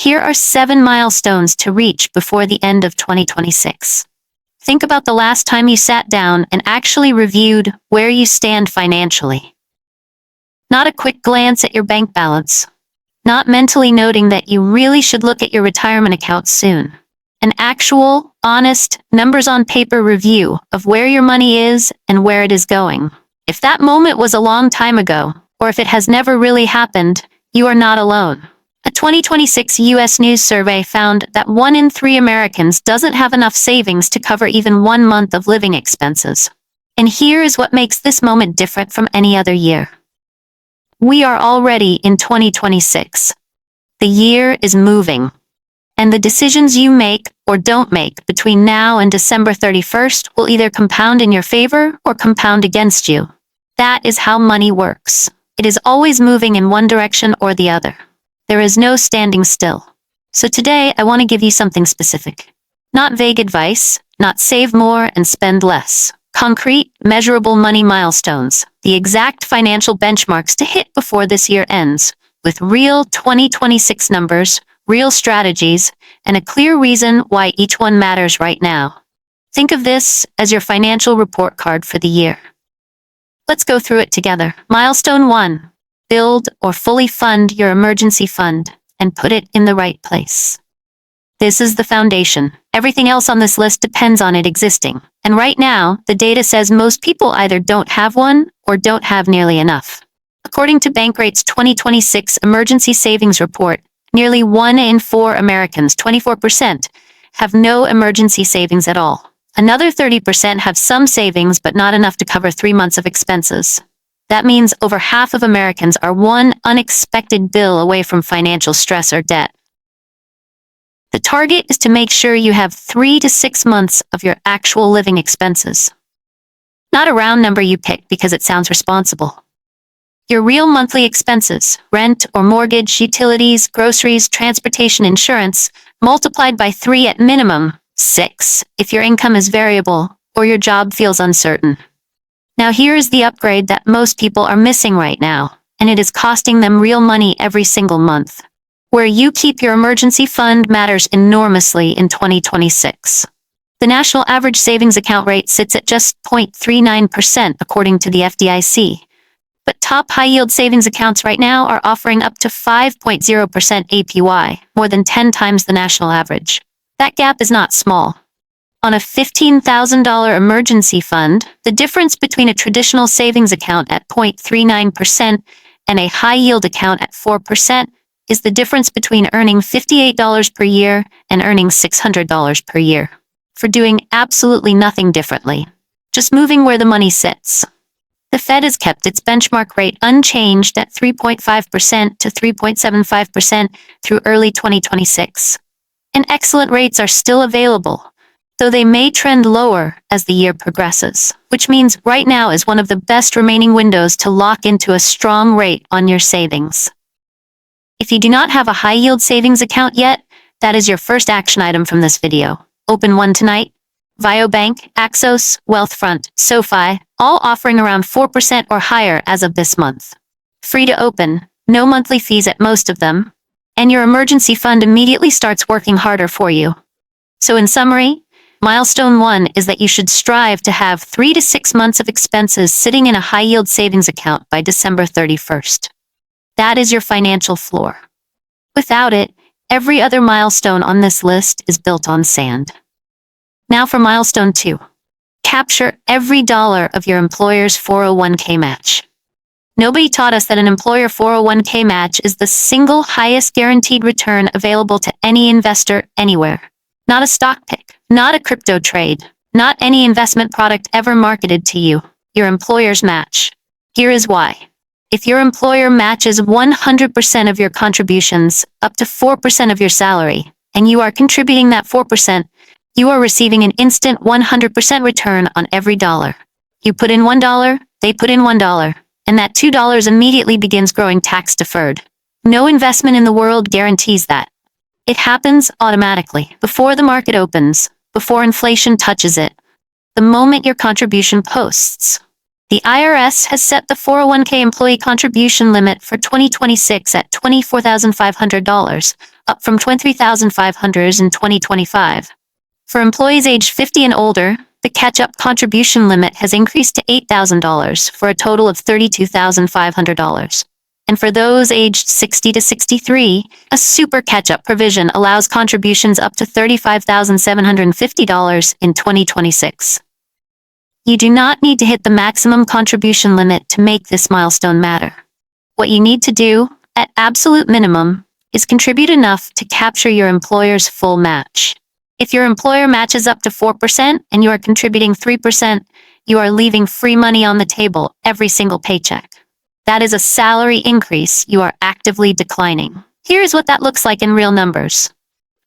Here are 7 milestones to reach before the end of 2026. Think about the last time you sat down and actually reviewed where you stand financially. Not a quick glance at your bank balance. Not mentally noting that you really should look at your retirement account soon. An actual, honest, numbers on paper review of where your money is and where it is going. If that moment was a long time ago, or if it has never really happened, you are not alone. A 2026 U.S. News survey found that 1 in 3 Americans doesn't have enough savings to cover even 1 month of living expenses. And here is what makes this moment different from any other year. We are already in 2026. The year is moving. And the decisions you make or don't make between now and December 31st will either compound in your favor or compound against you. That is how money works. It is always moving in one direction or the other. There is no standing still. So today, I want to give you something specific. Not vague advice, not save more and spend less. Concrete, measurable money milestones, the exact financial benchmarks to hit before this year ends, with real 2026 numbers, real strategies, and a clear reason why each one matters right now. Think of this as your financial report card for the year. Let's go through it together. Milestone 1. Build or fully fund your emergency fund and put it in the right place. This is the foundation. Everything else on this list depends on it existing. And right now, the data says most people either don't have one or don't have nearly enough. According to Bankrate's 2026 Emergency Savings Report, nearly 1 in 4 Americans, 24%, have no emergency savings at all. Another 30% have some savings but not enough to cover 3 months of expenses. That means over half of Americans are one unexpected bill away from financial stress or debt. The target is to make sure you have 3 to 6 months of your actual living expenses. Not a round number you pick because it sounds responsible. Your real monthly expenses, rent or mortgage, utilities, groceries, transportation, insurance, multiplied by 3 at minimum, 6 if your income is variable or your job feels uncertain. Now here is the upgrade that most people are missing right now, and it is costing them real money every single month. Where you keep your emergency fund matters enormously in 2026. The national average savings account rate sits at just 0.39% according to the FDIC. But top high-yield savings accounts right now are offering up to 5.0% APY, more than 10 times the national average. That gap is not small. On a $15,000 emergency fund, the difference between a traditional savings account at 0.39% and a high-yield account at 4% is the difference between earning $58 per year and earning $600 per year. For doing absolutely nothing differently. Just moving where the money sits. The Fed has kept its benchmark rate unchanged at 3.5% to 3.75% through early 2026. And excellent rates are still available, though they may trend lower as the year progresses, which means right now is one of the best remaining windows to lock into a strong rate on your savings. If you do not have a high-yield savings account yet, that is your first action item from this video. Open one tonight. Bank, Axos, Wealthfront, SoFi, all offering around 4% or higher as of this month. Free to open, no monthly fees at most of them, and your emergency fund immediately starts working harder for you. So in summary, Milestone 1 is that you should strive to have 3 to 6 months of expenses sitting in a high-yield savings account by December 31st. That is your financial floor. Without it, every other milestone on this list is built on sand. Now for Milestone 2. Capture every dollar of your employer's 401k match. Nobody taught us that an employer 401k match is the single highest guaranteed return available to any investor anywhere. Not a stock pick, not a crypto trade, not any investment product ever marketed to you. Your employer's match. Here is why. If your employer matches 100% of your contributions, up to 4% of your salary, and you are contributing that 4%, you are receiving an instant 100% return on every dollar. You put in $1, they put in $1, and that $2 immediately begins growing tax-deferred. No investment in the world guarantees that. It happens automatically, before the market opens, before inflation touches it, the moment your contribution posts. The IRS has set the 401k employee contribution limit for 2026 at $24,500, up from $23,500 in 2025. For employees aged 50 and older, the catch-up contribution limit has increased to $8,000 for a total of $32,500. And for those aged 60 to 63, a super catch-up provision allows contributions up to $35,750 in 2026. You do not need to hit the maximum contribution limit to make this milestone matter. What you need to do, at absolute minimum, is contribute enough to capture your employer's full match. If your employer matches up to 4% and you are contributing 3%, you are leaving free money on the table every single paycheck. That is a salary increase you are actively declining. Here's what that looks like in real numbers.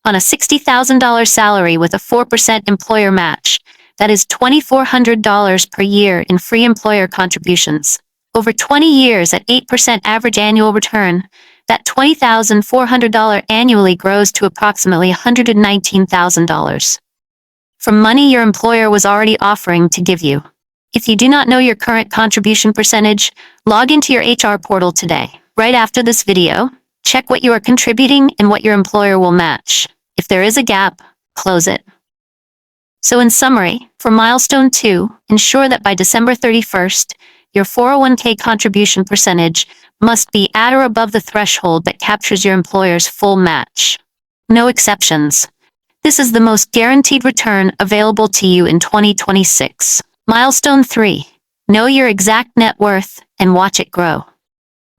On a $60,000 salary with a 4% employer match, that is $2,400 per year in free employer contributions. Over 20 years at 8% average annual return, that $20,400 annually grows to approximately $119,000 from money your employer was already offering to give you. If you do not know your current contribution percentage, log into your HR portal today. Right after this video, check what you are contributing and what your employer will match. If there is a gap, close it. So in summary, for Milestone 2, ensure that by December 31st, your 401k contribution percentage must be at or above the threshold that captures your employer's full match. No exceptions. This is the most guaranteed return available to you in 2026. Milestone 3. Know your exact net worth and watch it grow.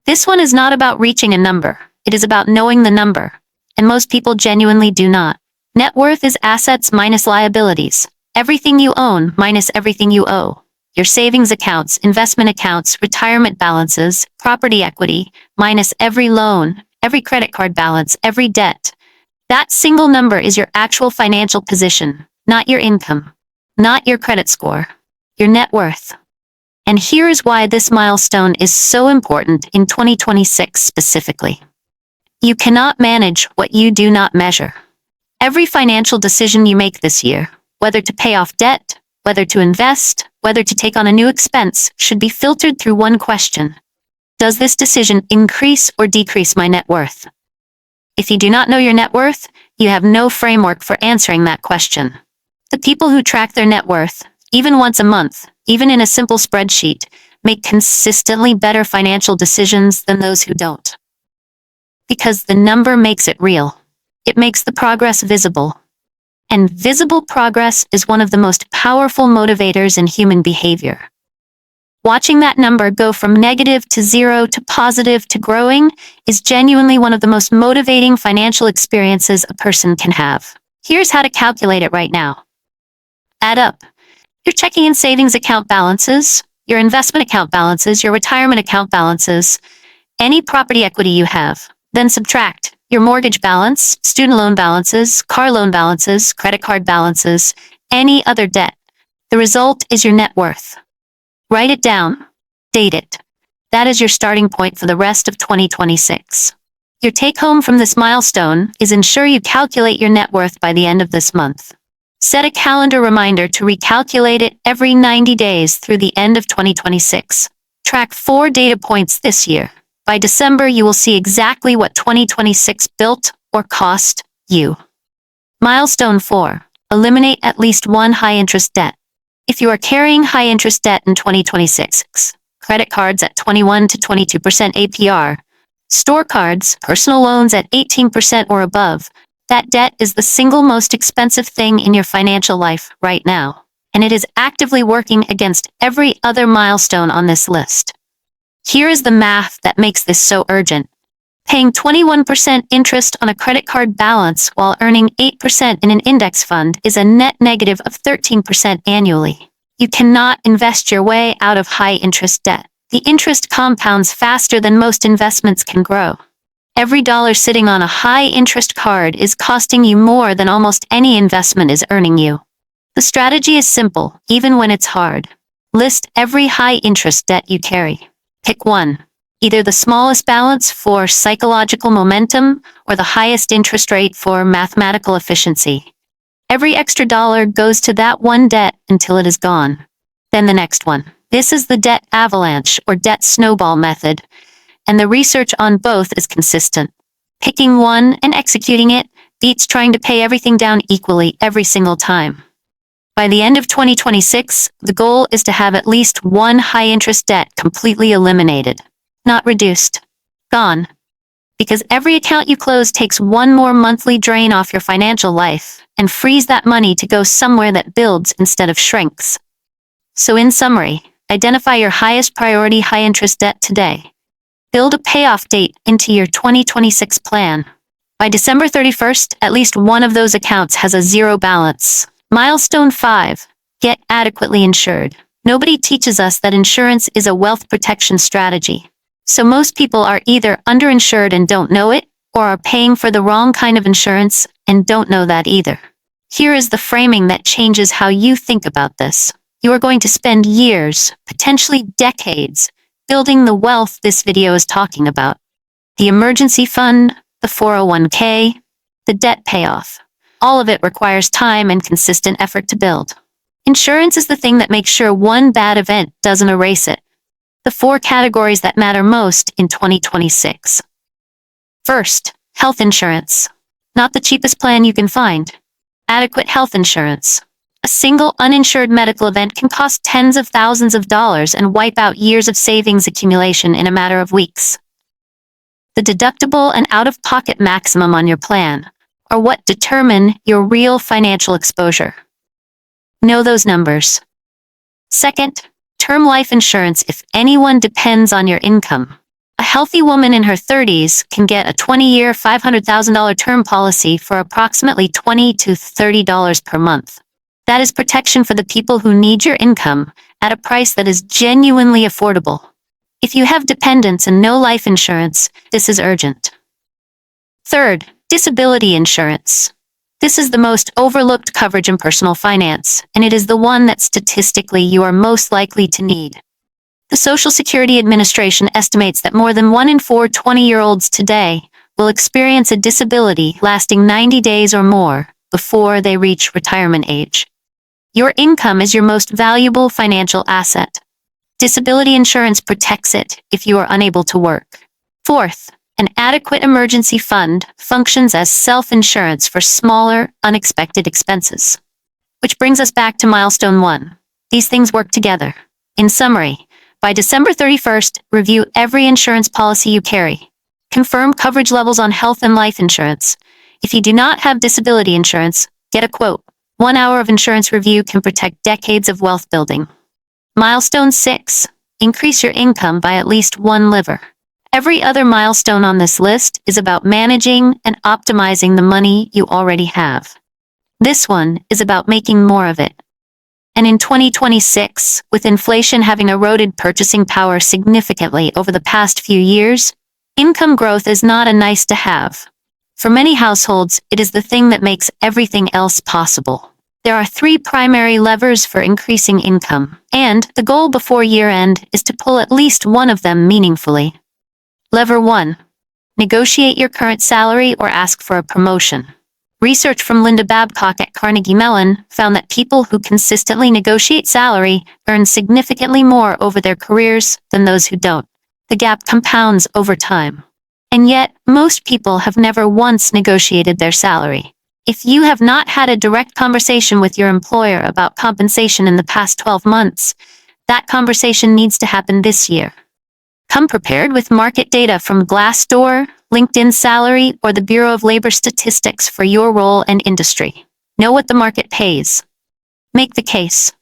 This one is not about reaching a number. It is about knowing the number. And most people genuinely do not. Net worth is assets minus liabilities. Everything you own minus everything you owe. Your savings accounts, investment accounts, retirement balances, property equity, minus every loan, every credit card balance, every debt. That single number is your actual financial position, not your income, not your credit score, your net worth. And here is why this milestone is so important in 2026 specifically. You cannot manage what you do not measure. Every financial decision you make this year, whether to pay off debt, whether to invest, whether to take on a new expense, should be filtered through one question. Does this decision increase or decrease my net worth? If you do not know your net worth, you have no framework for answering that question. The people who track their net worth, even once a month, even in a simple spreadsheet, make consistently better financial decisions than those who don't. Because the number makes it real. It makes the progress visible. And visible progress is one of the most powerful motivators in human behavior. Watching that number go from negative to zero to positive to growing is genuinely one of the most motivating financial experiences a person can have. Here's how to calculate it right now. Add up your checking and savings account balances, your investment account balances, your retirement account balances, any property equity you have. Then subtract your mortgage balance, student loan balances, car loan balances, credit card balances, any other debt. The result is your net worth. Write it down. Date it. That is your starting point for the rest of 2026. Your take-home from this milestone is ensure you calculate your net worth by the end of this month. Set a calendar reminder to recalculate it every 90 days through the end of 2026. Track 4 data points this year. By December, you will see exactly what 2026 built or cost you. Milestone 4. Eliminate at least one high-interest debt. If you are carrying high-interest debt in 2026, credit cards at 21 to 22% APR, store cards, personal loans at 18% or above, that debt is the single most expensive thing in your financial life right now, and it is actively working against every other milestone on this list. Here is the math that makes this so urgent. Paying 21% interest on a credit card balance while earning 8% in an index fund is a net negative of 13% annually. You cannot invest your way out of high-interest debt. The interest compounds faster than most investments can grow. Every dollar sitting on a high-interest card is costing you more than almost any investment is earning you. The strategy is simple, even when it's hard. List every high-interest debt you carry. Pick one. Either the smallest balance for psychological momentum or the highest interest rate for mathematical efficiency. Every extra dollar goes to that one debt until it is gone. Then the next one. This is the debt avalanche or debt snowball method, and the research on both is consistent. Picking one and executing it beats trying to pay everything down equally every single time. By the end of 2026, the goal is to have at least one high-interest debt completely eliminated, not reduced, gone. Because every account you close takes one more monthly drain off your financial life and frees that money to go somewhere that builds instead of shrinks. So in summary, identify your highest priority high-interest debt today. Build a payoff date into your 2026 plan. By December 31st, at least one of those accounts has a zero balance. Milestone 5. Get adequately insured. Nobody teaches us that insurance is a wealth protection strategy. So most people are either underinsured and don't know it, or are paying for the wrong kind of insurance and don't know that either. Here is the framing that changes how you think about this. You are going to spend years, potentially decades, building the wealth this video is talking about. The emergency fund, the 401k, the debt payoff. All of it requires time and consistent effort to build. Insurance is the thing that makes sure one bad event doesn't erase it. The 4 categories that matter most in 2026. First, health insurance. Not the cheapest plan you can find. Adequate health insurance. A single uninsured medical event can cost tens of thousands of dollars and wipe out years of savings accumulation in a matter of weeks. The deductible and out-of-pocket maximum on your plan are what determine your real financial exposure. Know those numbers. Second, term life insurance if anyone depends on your income. A healthy woman in her 30s can get a 20-year, $500,000 term policy for approximately $20 to $30 per month. That is protection for the people who need your income at a price that is genuinely affordable. If you have dependents and no life insurance, this is urgent. Third, disability insurance. This is the most overlooked coverage in personal finance, and it is the one that statistically you are most likely to need. The Social Security Administration estimates that more than 1 in 4 20-year-olds today will experience a disability lasting 90 days or more before they reach retirement age. Your income is your most valuable financial asset. Disability insurance protects it if you are unable to work. Fourth, an adequate emergency fund functions as self-insurance for smaller, unexpected expenses. Which brings us back to milestone 1. These things work together. In summary, by December 31st, review every insurance policy you carry. Confirm coverage levels on health and life insurance. If you do not have disability insurance, get a quote. 1 hour of insurance review can protect decades of wealth building. Milestone 6. Increase your income by at least 1 liver. Every other milestone on this list is about managing and optimizing the money you already have. This one is about making more of it. And in 2026, with inflation having eroded purchasing power significantly over the past few years, income growth is not a nice to have. For many households, it is the thing that makes everything else possible. There are 3 primary levers for increasing income, and the goal before year-end is to pull at least one of them meaningfully. Lever 1. Negotiate your current salary or ask for a promotion. Research from Linda Babcock at Carnegie Mellon found that people who consistently negotiate salary earn significantly more over their careers than those who don't. The gap compounds over time. And yet, most people have never once negotiated their salary. If you have not had a direct conversation with your employer about compensation in the past 12 months, that conversation needs to happen this year. Come prepared with market data from Glassdoor, LinkedIn Salary, or the Bureau of Labor Statistics for your role and industry. Know what the market pays. Make the case.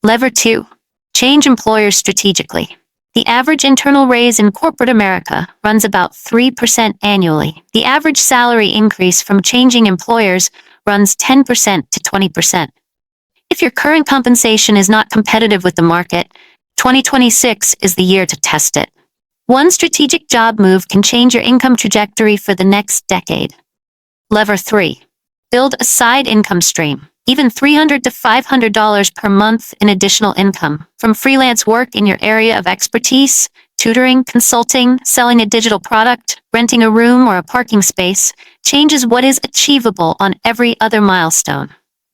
Lever 2. Change employers strategically. The average internal raise in corporate America runs about 3% annually. The average salary increase from changing employers runs 10% to 20%. If your current compensation is not competitive with the market, 2026 is the year to test it. One strategic job move can change your income trajectory for the next decade. Lever 3. Build a side income stream. Even $300 to $500 per month in additional income from freelance work in your area of expertise, tutoring, consulting, selling a digital product, renting a room or a parking space, changes what is achievable on every other milestone.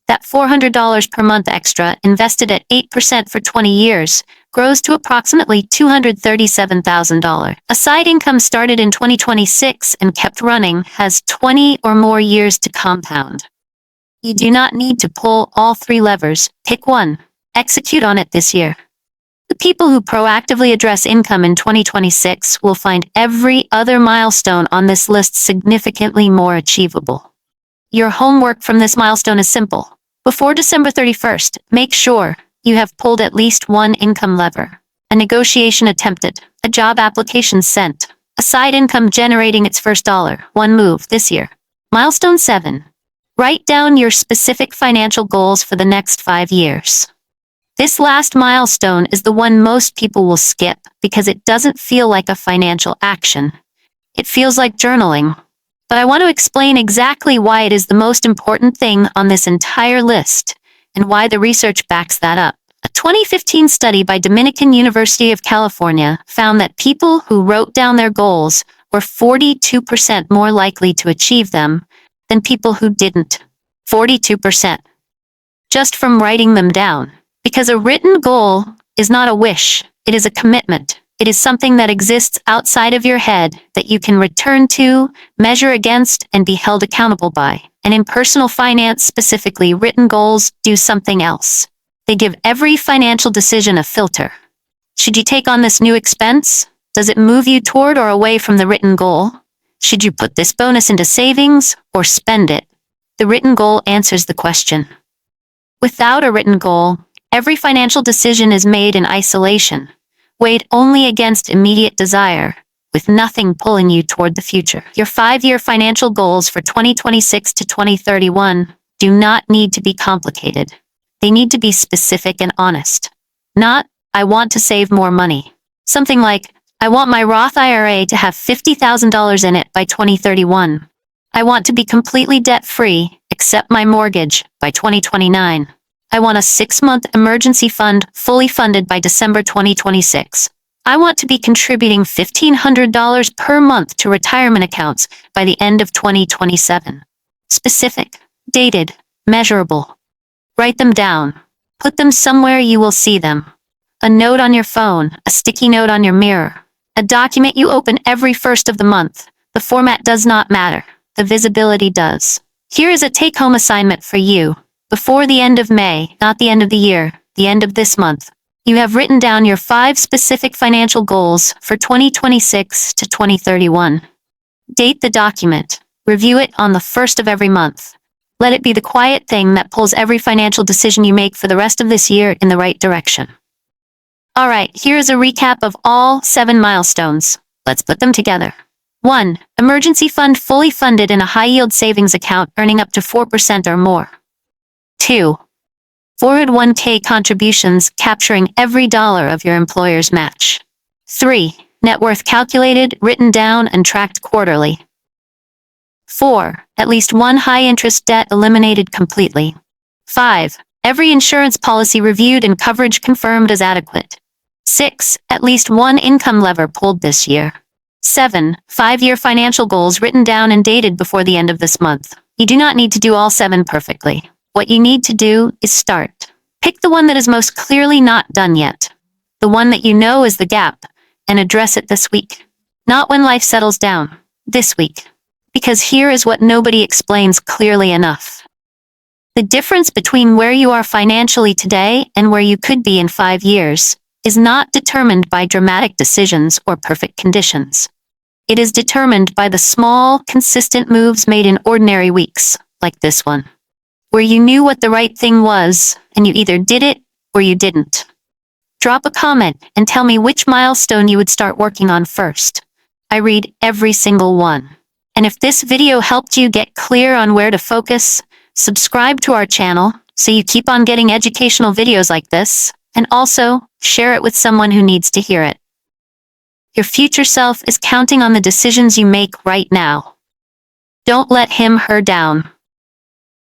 That $400 per month extra invested at 8% for 20 years grows to approximately $237,000. A side income started in 2026 and kept running has 20 or more years to compound. You do not need to pull all three levers. Pick one. Execute on it this year. The people who proactively address income in 2026 will find every other milestone on this list significantly more achievable. Your homework from this milestone is simple. Before December 31st, make sure you have pulled at least one income lever, a negotiation attempted, a job application sent, a side income generating its first dollar, one move this year. Milestone 7. Write down your specific financial goals for the next 5 years. This last milestone is the one most people will skip because it doesn't feel like a financial action. It feels like journaling. But I want to explain exactly why it is the most important thing on this entire list and why the research backs that up. A 2015 study by Dominican University of California found that people who wrote down their goals were 42% more likely to achieve them than people who didn't. 42%. Just from writing them down. Because a written goal is not a wish, it is a commitment. It is something that exists outside of your head that you can return to, measure against, and be held accountable by. And in personal finance specifically, written goals do something else. They give every financial decision a filter. Should you take on this new expense? Does it move you toward or away from the written goal? Should you put this bonus into savings or spend it? The written goal answers the question. Without a written goal, every financial decision is made in isolation, weighed only against immediate desire, with nothing pulling you toward the future. Your 5-year financial goals for 2026 to 2031 do not need to be complicated. They need to be specific and honest. Not, I want to save more money. Something like, I want my Roth IRA to have $50,000 in it by 2031. I want to be completely debt-free, except my mortgage, by 2029. I want a 6-month emergency fund fully funded by December 2026. I want to be contributing $1,500 per month to retirement accounts by the end of 2027. Specific, dated, measurable. Write them down. Put them somewhere you will see them. A note on your phone, a sticky note on your mirror, a document you open every first of the month. The format does not matter. The visibility does. Here is a take-home assignment for you. Before the end of May, not the end of the year, the end of this month, you have written down your 5 specific financial goals for 2026 to 2031. Date the document. Review it on the first of every month. Let it be the quiet thing that pulls every financial decision you make for the rest of this year in the right direction. All right, here is a recap of all 7 milestones. Let's put them together. 1. Emergency fund fully funded in a high-yield savings account earning up to 4% or more. 2. 401k contributions capturing every dollar of your employer's match. 3. Net worth calculated, written down, and tracked quarterly. 4. At least one high-interest debt eliminated completely. 5. Every insurance policy reviewed and coverage confirmed as adequate. 6. At least one income lever pulled this year. 7. 5-year financial goals written down and dated before the end of this month. You do not need to do all 7 perfectly. What you need to do is start. Pick the one that is most clearly not done yet. The one that you know is the gap, and address it this week. Not when life settles down. This week. Because here is what nobody explains clearly enough. The difference between where you are financially today and where you could be in 5 years is not determined by dramatic decisions or perfect conditions. It is determined by the small, consistent moves made in ordinary weeks, like this one, where you knew what the right thing was, and you either did it or you didn't. Drop a comment and tell me which milestone you would start working on first. I read every single one. And if this video helped you get clear on where to focus, subscribe to our channel so you keep on getting educational videos like this, and also share it with someone who needs to hear it. Your future self is counting on the decisions you make right now. Don't let him/her down.